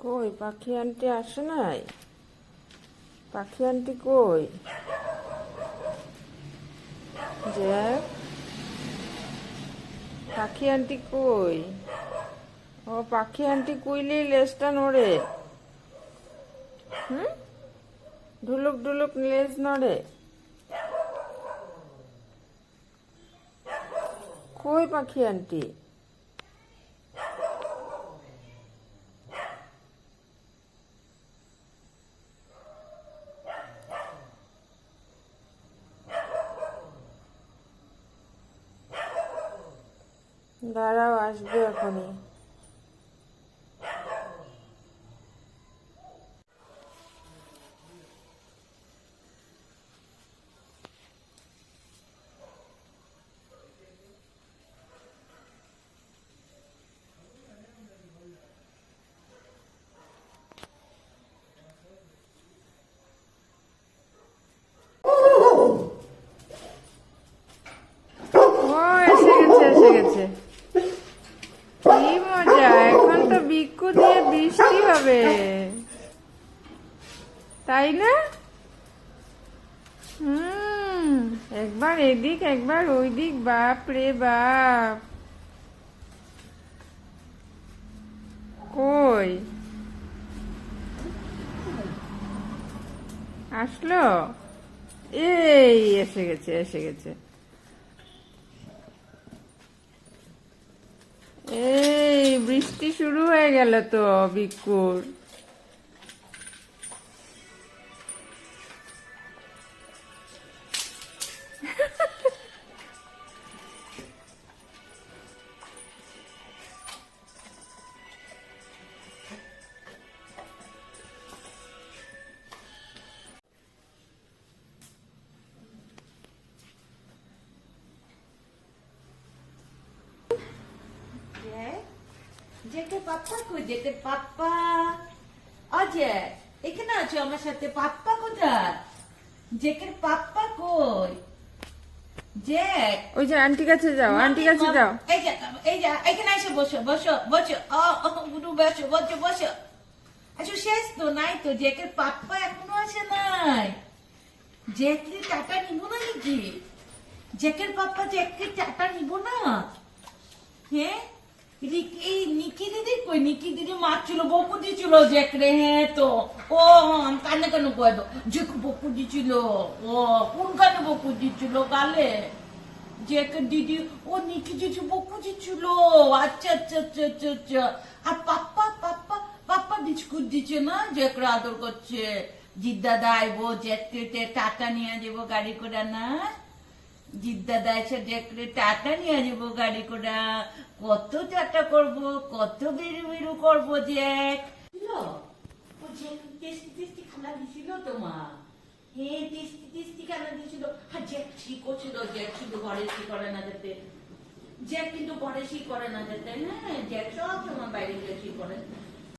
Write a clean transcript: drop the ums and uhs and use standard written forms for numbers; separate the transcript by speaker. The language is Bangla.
Speaker 1: কই পাখি আন্টি আসে নাই? পাখি আন্টি কই? জ্যাক, পাখি আন্টি কই? ও পাখি আন্টি কইলেই লেজটা নড়ে। হুম, ঢুলুক ঢুলুক লেজ নড়ে। কই পাখি আন্টি? দাঁড়াও, আসবে এখনই। ও এসে গেছে, এসে গেছে। কি মজা! এখন তো বিক্ষু দিয়ে বৃষ্টি হবে, তাই না? একবার এদিক একবার ওই দিক, বাপ রে বাপ। কই আসলো? এই এসে গেছে, এসে গেছে। এই বৃষ্টি শুরু হয়ে গেল তো বিক্ষুর।
Speaker 2: জেকে পাপ্পা কই? জেকে পাপ্পা অজয় এখানে আছো আমার সাথে? পাপ্পা কোথায়? জেকের পাপ্পা কই? জেক,
Speaker 1: ওই যে আন্টি কাছে যাও, আন্টি কাছে যাও।
Speaker 2: এই যে এখানে এসে বসো বসো বসো। গুরু বসো বসো বসো। আচ্ছা শেষ তো নাই তো? জেকের পাপ্পা এখনো আসে নাই। জেকের টাটা নিব না নাকি? জেকের পাপ্পা জেকের টাটা নিব না? হ্যাঁ, এই নিকি দিদি কই? নিকি দিদি মারছিল, বকু দিছিল জেকরে। হ্যাঁ তো ও কানে কানে কয় তো জেক বকু দিছিল। ও কোন কানে বকু দিছিল? গালে। জেকের দিদি ও নিকি দিদি বকু দিছিল। আচ্ছা আচ্ছা আচ্ছা আচ্ছা আচ্ছা। আর পাপ্পা পাপ্পা পাপ্পা বিস্কুট দিচ্ছে না? জেকরা আদর করছে। জিদ্দাদা আইবো, জেককে টাটা নিয়ে যাবো গাড়ি করে না? জিদ্দাদা এসে দেখলে টাটা নিয়ে যাবো গাড়ি করে। কত টাটা করবো, কত বেরু বেরু করবো। জ্যাক টেস্টি টেস্টি খানা দিছিল তোমার? হ্যাঁ টেস্টি টেস্টি খানা দিছিল। হ্যাঁ জ্যাক ঠিক করছিল। জ্যাক কিন্তু ঘরে সি করে না যেতে। জ্যাক কিন্তু ঘরে সি করে না যেতে। হ্যাঁ জ্যাক সব সময় বাইরে গিয়ে সি করে।